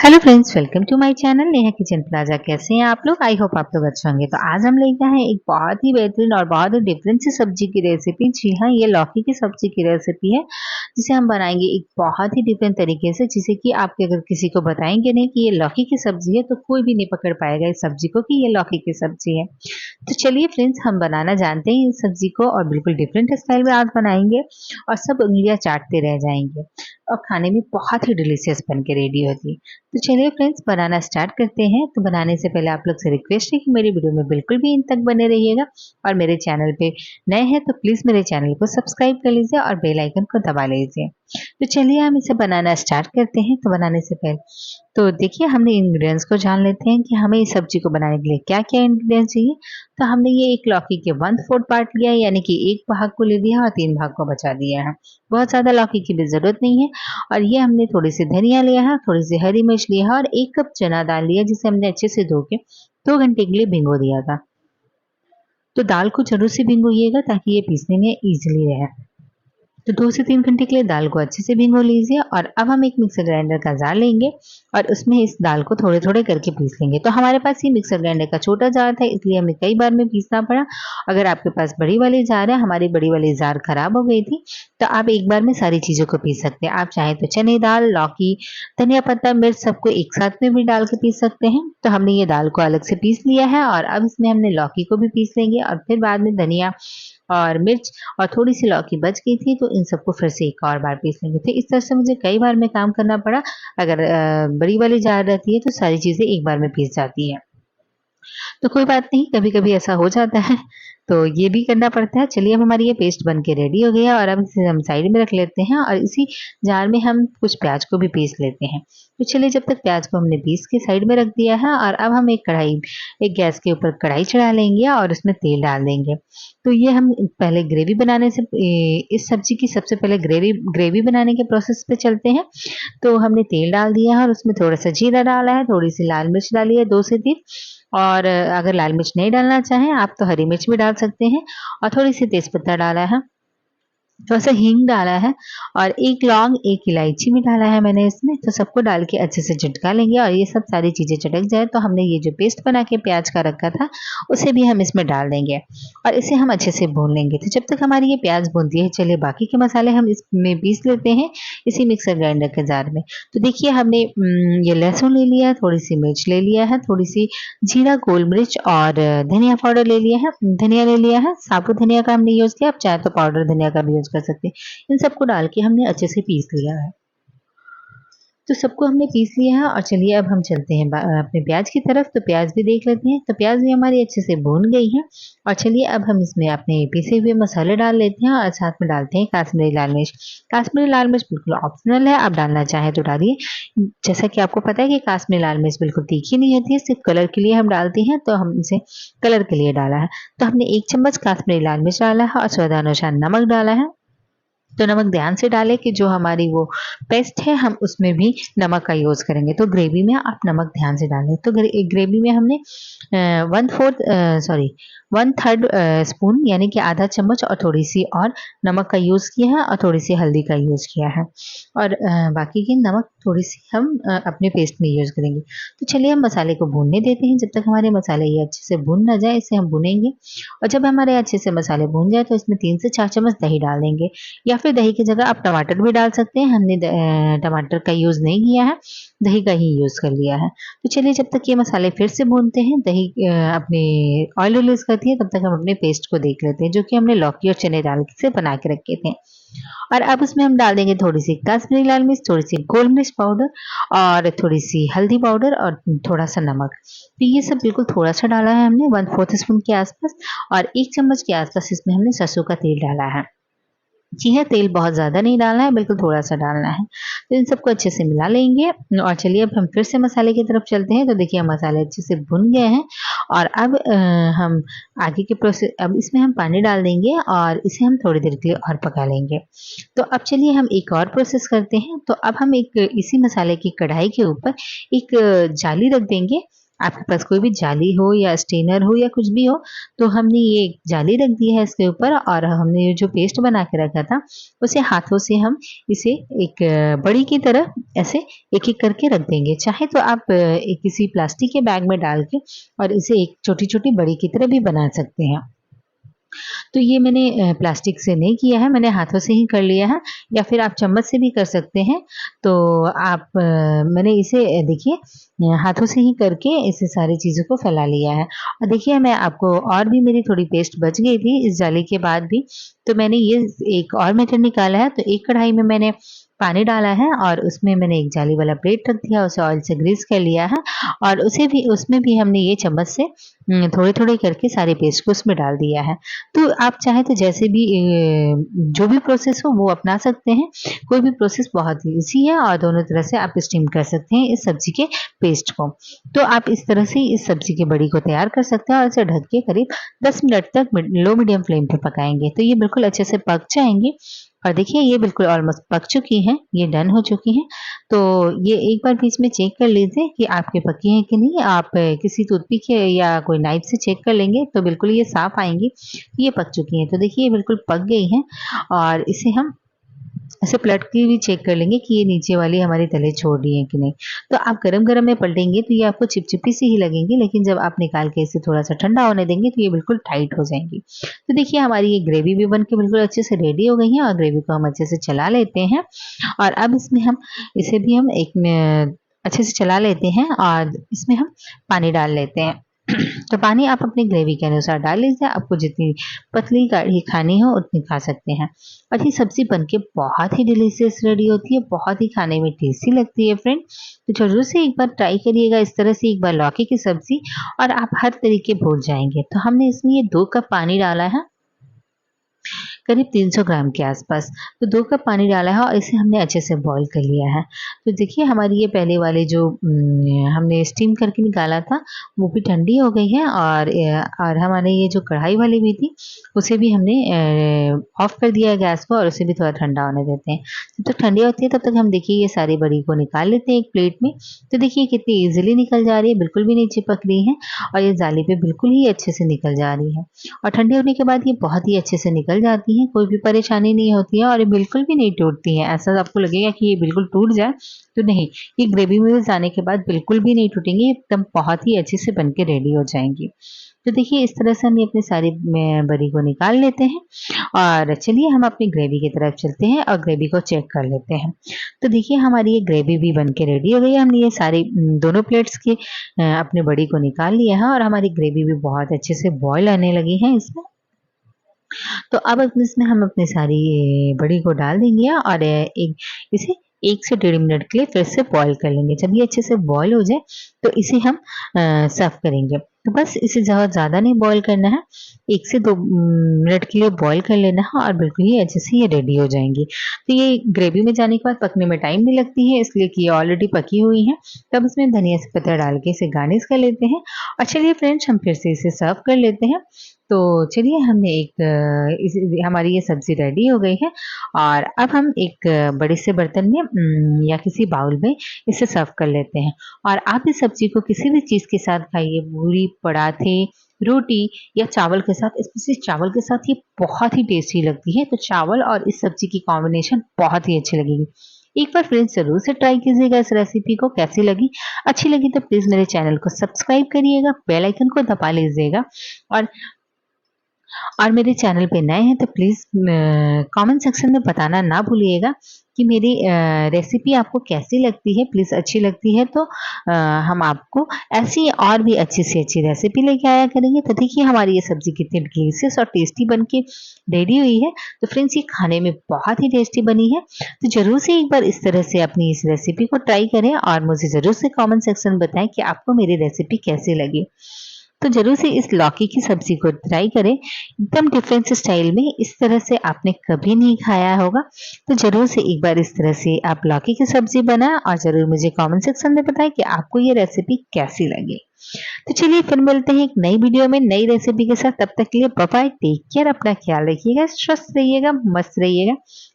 Hello friends, welcome to my channel Neha kitchen plaza. कैसे हैं आप लोग? आई होप आप लोग अच्छे होंगे। तो आज हम लेके आए हैं एक बहुत ही बेहतरीन और बहुत ही डिफरेंट सी सब्जी की रेसिपी। जी हाँ, ये लौकी की सब्जी की रेसिपी है जिसे हम बनाएंगे एक बहुत ही डिफरेंट तरीके से, जिसे कि आप अगर किसी को बताएंगे नहीं कि ये लौकी की सब्जी है तो कोई भी नहीं पकड़ पाएगा इस सब्जी को कि ये लौकी की सब्जी है। तो चलिए फ्रेंड्स, हम बनाना जानते हैं इस सब्जी को और बिल्कुल डिफरेंट स्टाइल में आज बनाएंगे और सब उंगलियां चाटते रह जाएंगे और खाने में बहुत ही डिलीशियस बन के रेडी होती है। तो चलिए फ्रेंड्स, बनाना स्टार्ट करते हैं। तो बनाने से पहले आप लोग से रिक्वेस्ट है कि मेरी वीडियो में बिल्कुल भी इन तक बने रहिएगा और मेरे चैनल पे नए हैं तो प्लीज मेरे चैनल को सब्सक्राइब कर लीजिए और बेल आइकन को दबा लीजिए। तो चलिए हम इसे बनाना स्टार्ट करते हैं। तो बनाने से पहले तो देखिए, हमने इंग्रेडिएंट्स को जान लेते हैं कि हमें इस सब्जी को बनाने के लिए क्या क्या इंग्रेडिएंट्स चाहिए। तो हमने ये एक लौकी के 1/4 पार्ट लिया है, यानी कि एक भाग को ले लिया और 3 भाग को बचा दिया है। बहुत ज्यादा लौकी की भी जरूरत नहीं है। और ये हमने थोड़ी सी धनिया लिया है, थोड़ी सी हरी मिर्च लिया है और 1 कप चना दाल लिया, जिसे हमने अच्छे से धो के 2 घंटे के लिए भिगो दिया था। तो दाल को जरूर से भिगोइएगा ताकि ये पीसने में इजीली रहे। तो 2 से 3 घंटे के लिए दाल को अच्छे से भिगो लीजिए और अब हम एक मिक्सर ग्राइंडर का जार लेंगे और उसमें इस दाल को थोड़े थोड़े करके पीस लेंगे। तो हमारे पास ये मिक्सर ग्राइंडर का छोटा जार था, इसलिए हमें कई बार में पीसना पड़ा। अगर आपके पास बड़ी वाली जार है, हमारी बड़ी वाली जार खराब हो गई थी, तो आप एक बार में सारी चीजों को पीस सकते हैं। आप चाहे तो चने दाल, लौकी, धनिया पत्ता, मिर्च सबको एक साथ में भी डाल के पीस सकते हैं। तो हमने ये दाल को अलग से पीस लिया है और अब इसमें हमने लौकी को भी पीस लेंगे और फिर बाद में धनिया और मिर्च और थोड़ी सी लौकी बच गई थी, तो इन सबको फिर से एक और बार पीस लेंगे। तो इस तरह से मुझे कई बार में काम करना पड़ा। अगर बड़ी वाली जार रहती है तो सारी चीजें एक बार में पीस जाती है। तो कोई बात नहीं, कभी कभी ऐसा हो जाता है, तो ये भी करना पड़ता है। चलिए, अब हमारी ये पेस्ट बन के रेडी हो गया और अब इसे हम साइड में रख लेते हैं और इसी जार में हम कुछ प्याज को भी पीस लेते हैं। तो चलिए, जब तक प्याज को हमने पीस के साइड में रख दिया है और अब हम एक गैस के ऊपर कढ़ाई चढ़ा लेंगे और उसमें तेल डाल देंगे। तो ये हम पहले ग्रेवी बनाने से इस सब्जी की सबसे पहले ग्रेवी बनाने के प्रोसेस पे चलते हैं। तो हमने तेल डाल दिया है और उसमें थोड़ा सा जीरा डाला है, थोड़ी सी लाल मिर्च डाली है 2 से 3 और अगर लाल मिर्च नहीं डालना चाहें आप तो हरी मिर्च भी डाल सकते हैं और थोड़ी सी तेजपत्ता डाला है, थोड़ा सा हींग डाला है और 1 लौंग 1 इलायची भी डाला है मैंने इसमें। तो सबको डाल के अच्छे से झटका लेंगे और ये सब सारी चीजें चटक जाए तो हमने ये जो पेस्ट बना के प्याज का रखा था उसे भी हम इसमें डाल देंगे और इसे हम अच्छे से भून लेंगे। तो जब तक हमारी ये प्याज भूनती है, चलिए बाकी के मसाले हम इसमें पीस लेते हैं इसी मिक्सर ग्राइंडर के जार में। तो देखिए, हमने ये लहसुन ले लिया है, थोड़ी सी मिर्च ले लिया है, थोड़ी सी जीरा, गोल मिर्च और धनिया पाउडर ले लिया है, धनिया ले लिया है। साबुत धनिया का हमने यूज किया, आप चाहे तो पाउडर धनिया का भी यूज कर सकते हैं। इन सबको डाल के हमने अच्छे से पीस लिया है। तो सबको हमने पीस लिया है और चलिए अब हम चलते हैं अपने प्याज की तरफ। तो प्याज भी देख लेते हैं। तो प्याज भी हमारी अच्छे से भून गई है और चलिए अब हम इसमें अपने पीसे हुए मसाले डाल लेते हैं और साथ में डालते हैं काश्मीरी लाल मिर्च। काश्मीरी लाल मिर्च बिल्कुल ऑप्शनल है, आप डालना चाहें तो डालिए। जैसा कि आपको पता है कि काश्मीरी लाल मिर्च बिल्कुल तीखी नहीं होती है, सिर्फ कलर के लिए हम डालते हैं, तो हम इसे कलर के लिए डाला है। तो हमने 1 चम्मच काश्मीरी लाल मिर्च डाला है और स्वादानुसार नमक डाला है। तो नमक ध्यान से डालें कि जो हमारी वो पेस्ट है हम उसमें भी नमक का यूज करेंगे, तो ग्रेवी में आप नमक ध्यान से डालें। तो ग्रेवी में हमने 1/3 स्पून यानी कि आधा चम्मच और थोड़ी सी और नमक का यूज किया है और थोड़ी सी हल्दी का यूज किया है और बाकी की नमक थोड़ी सी हम अपने पेस्ट में यूज करेंगे। तो चलिए हम मसाले को भूनने देते हैं। जब तक हमारे मसाले ये अच्छे से भून ना जाए इसे हम भूनेंगे और जब हमारे अच्छे से मसाले भून जाए तो इसमें 3 से 4 चम्मच दही डाल देंगे या फिर दही की जगह आप टमाटर भी डाल सकते हैं। हमने टमाटर का यूज नहीं किया है, दही का ही यूज कर लिया है। तो चलिए, जब तक ये मसाले फिर से भूनते हैं, दही अपने ऑयल रिलीज करती है, तब तक हम अपने पेस्ट को देख लेते हैं जो कि हमने लौकी और चने डाल से बना के रखे थे। और अब उसमें हम डाल देंगे थोड़ी सी कश्मीरी लाल मिर्च, थोड़ी सी गोल मिर्च पाउडर और थोड़ी सी हल्दी पाउडर और थोड़ा सा नमक। तो ये सब बिल्कुल थोड़ा सा डाला है हमने, 1/4 स्पून के आसपास और 1 चम्मच के आसपास इसमें हमने सरसों का तेल डाला है। जी हाँ, तेल बहुत ज़्यादा नहीं डालना है, बिल्कुल थोड़ा-सा डालना है। तो इन सबको अच्छे से मिला लेंगे और चलिए अब हम फिर से मसाले की तरफ चलते हैं। तो देखिए, मसाले अच्छे से भुन गए हैं और अब हम आगे के प्रोसेस अब इसमें हम पानी डाल देंगे और इसे हम थोड़ी देर के लिए और पका लेंगे। तो अब चलिए हम एक और प्रोसेस करते हैं। तो अब हम एक इसी मसाले की कढ़ाई के ऊपर एक जाली रख देंगे आपके पास कोई भी जाली हो या स्टेनर हो या कुछ भी हो, तो हमने ये जाली रख दी है इसके ऊपर और हमने जो पेस्ट बना के रखा था उसे हाथों से हम इसे एक बड़ी की तरह ऐसे एक-एक करके रख देंगे। चाहे तो आप एक किसी प्लास्टिक के बैग में डाल के और इसे एक छोटी-छोटी बड़ी की तरह भी बना सकते हैं। तो ये मैंने प्लास्टिक से नहीं किया है, मैंने हाथों से ही कर लिया है या फिर आप चम्मच से भी कर सकते हैं। तो आप मैंने इसे देखिए हाथों से ही करके इसे सारी चीज़ों को फैला लिया है। और देखिए मैं आपको और भी मेरी थोड़ी पेस्ट बच गई थी इस जाली के बाद भी, तो मैंने ये एक और मेथड निकाला है। तो एक कढ़ाई में मैंने पानी डाला है और उसमें मैंने एक जाली वाला प्लेट रख दिया, उसे ऑयल से ग्रीस कर लिया है और उसे भी उसमें भी हमने ये चम्मच से थोड़े-थोड़े करके सारे पेस्ट को उसमें डाल दिया है। तो आप चाहें तो जैसे भी जो भी प्रोसेस हो वो अपना सकते हैं। कोई भी प्रोसेस बहुत ईज़ी है और दोनों तरह से आप स्टीम कर सकते हैं इस सब्ज़ी के पेस्ट को। तो आप इस तरह से इस सब्ज़ी की बड़ी को तैयार कर सकते हैं और इसे ढक के करीब 10 मिनट तक लो मीडियम फ्लेम पे पकाएँगे। तो ये बिल्कुल अच्छे से पक जाएँगी और देखिए ये बिल्कुल ऑलमोस्ट पक चुकी हैं, ये डन हो चुकी हैं। तो ये एक बार बीच में चेक कर लीजिए कि आपके पकी हैं कि नहीं। आप किसी टूथपिक से या कोई नाइफ से चेक कर लेंगे तो बिल्कुल ये साफ़ आएँगी। ये पक चुकी हैं। तो देखिए ये बिल्कुल पक गई हैं और इसे हम ऐसे पलट के भी चेक कर लेंगे कि ये नीचे वाली हमारी तले छोड़ रही है कि नहीं। तो आप गरम-गरम में पलटेंगे तो ये आपको चिपचिपी सी ही लगेंगी, लेकिन जब आप निकाल के इसे थोड़ा-सा ठंडा होने देंगे तो ये बिल्कुल टाइट हो जाएँगी। तो देखिए हमारी ये ग्रेवी भी बन के बिल्कुल अच्छे से रेडी हो गई है और ग्रेवी को हम अच्छे से चला लेते हैं और अब इसमें हम इसे भी हम एक न अच्छे से चला लेते हैं और इसमें हम पानी डाल लेते हैं। तो पानी आप अपनी ग्रेवी के अनुसार डाल लीजिए, आपको जितनी पतली गाढ़ी खानी हो उतनी खा सकते हैं। और ये सब्ज़ी बनके बहुत ही डिलीशियस रेडी होती है, बहुत ही खाने में टेस्टी लगती है फ्रेंड। तो ज़रूर से एक बार ट्राई करिएगा इस तरह से एक बार लौकी की सब्ज़ी और आप हर तरीके भूल जाएँगे। तो हमने इसमें ये 2 कप पानी डाला है करीब 300 ग्राम के आसपास। तो 2 कप पानी डाला है और इसे हमने अच्छे से बॉईल कर लिया है। तो देखिए हमारी ये पहले वाली जो हमने स्टीम करके निकाला था, वो भी ठंडी हो गई है और हमारे ये जो कढ़ाई वाली भी थी, उसे भी हमने ऑफ कर दिया है गैस को और उसे भी थोड़ा ठंडा होने देते हैं। जब तक ठंडी होती है तब तक हम देखिए ये सारी बड़ी को निकाल लेते हैं एक प्लेट में। तो देखिए कितनी ईज़िली निकल जा रही है, बिल्कुल भी नहीं चिपक रही है और ये जाली पे बिल्कुल ही अच्छे से निकल जा रही है। और ठंडे होने के बाद ये बहुत ही अच्छे से निकल जाती हैं, कोई भी परेशानी नहीं होती है और ये बिल्कुल भी नहीं टूटती हैं। ऐसा आपको लगेगा कि ये बिल्कुल टूट जाए, तो नहीं, ये ग्रेवी में जाने के बाद बिल्कुल भी नहीं टूटेंगी, एकदम बहुत ही अच्छे से बन के रेडी हो जाएँगी। तो देखिए इस तरह से हम अपनी सारी बड़ी को निकाल लेते हैं और चलिए हम अपनी ग्रेवी की तरफ चलते हैं और ग्रेवी को चेक कर लेते हैं। तो देखिए हमारी ये ग्रेवी भी बन के रेडी हो गई है। हमने ये सारी दोनों प्लेट्स की अपनी बड़ी को निकाल लिया है और हमारी ग्रेवी भी बहुत अच्छे से बॉयल आने लगी है इसमें। तो अब इसमें हम अपनी सारी बड़ी को डाल देंगे और एक इसे 1 से 1.5 मिनट के लिए फिर से बॉईल कर लेंगे। जब ये अच्छे से बॉईल हो जाए तो इसे हम सर्व करेंगे। तो बस इसे ज़्यादा नहीं बॉईल करना है, 1 से 2 मिनट के लिए बॉईल कर लेना है और बिल्कुल ही अच्छे से ये रेडी हो जाएँगी। तो ये ग्रेवी में जाने के बाद पकने में टाइम नहीं लगती है, इसलिए कि ये ऑलरेडी पकी हुई हैं। तब इसमें धनिया से पत्ता डाल के इसे गार्निश कर लेते हैं और चलिए फ्रेंड्स हम फिर से इसे सर्व कर लेते हैं। तो चलिए हमने हमारी ये सब्ज़ी रेडी हो गई है और अब हम एक बड़े से बर्तन में या किसी बाउल में इसे सर्व कर लेते हैं और आप इस सब्ज़ी को किसी भी चीज़ के साथ खाइए, पूरी, पराठे, रोटी या चावल के साथ, स्पेशली चावल के साथ ये बहुत ही टेस्टी लगती है। तो चावल और इस सब्ज़ी की कॉम्बिनेशन बहुत ही अच्छी लगेगी। एक बार फ्रेंड्स ज़रूर से ट्राई कीजिएगा इस रेसिपी को, कैसी लगी? अच्छी लगी तो प्लीज़ मेरे चैनल को सब्सक्राइब करिएगा, बेल आइकन को दबा लीजिएगा और मेरे चैनल पे नए हैं तो प्लीज़ कमेंट सेक्शन में बताना ना भूलिएगा कि मेरी रेसिपी आपको कैसी लगती है। प्लीज़ अच्छी लगती है तो हम आपको ऐसी और भी अच्छी से अच्छी रेसिपी लेके आया करेंगे। तो देखिए हमारी ये सब्ज़ी कितनी डिलीशियस और टेस्टी बन के रेडी हुई है। तो फ्रेंड्स ये खाने में बहुत ही टेस्टी बनी है। तो ज़रूर से एक बार इस तरह से अपनी इस रेसिपी को ट्राई करें और मुझे ज़रूर से कमेंट सेक्शन में बताएँ कि आपको मेरी रेसिपी कैसी लगी। तो ज़रूर से इस लौकी की सब्ज़ी को ट्राई करें, एकदम डिफरेंट स्टाइल में, इस तरह से आपने कभी नहीं खाया होगा। तो ज़रूर से एक बार इस तरह से आप लौकी की सब्ज़ी बनाएँ और ज़रूर मुझे कमेंट सेक्शन में बताएँ कि आपको ये रेसिपी कैसी लगी। तो चलिए फिर मिलते हैं एक नई वीडियो में नई रेसिपी के साथ, तब तक के लिए बाय बाय, टेक केयर, अपना ख्याल रखिएगा, स्वस्थ रहिएगा, मस्त रहिएगा।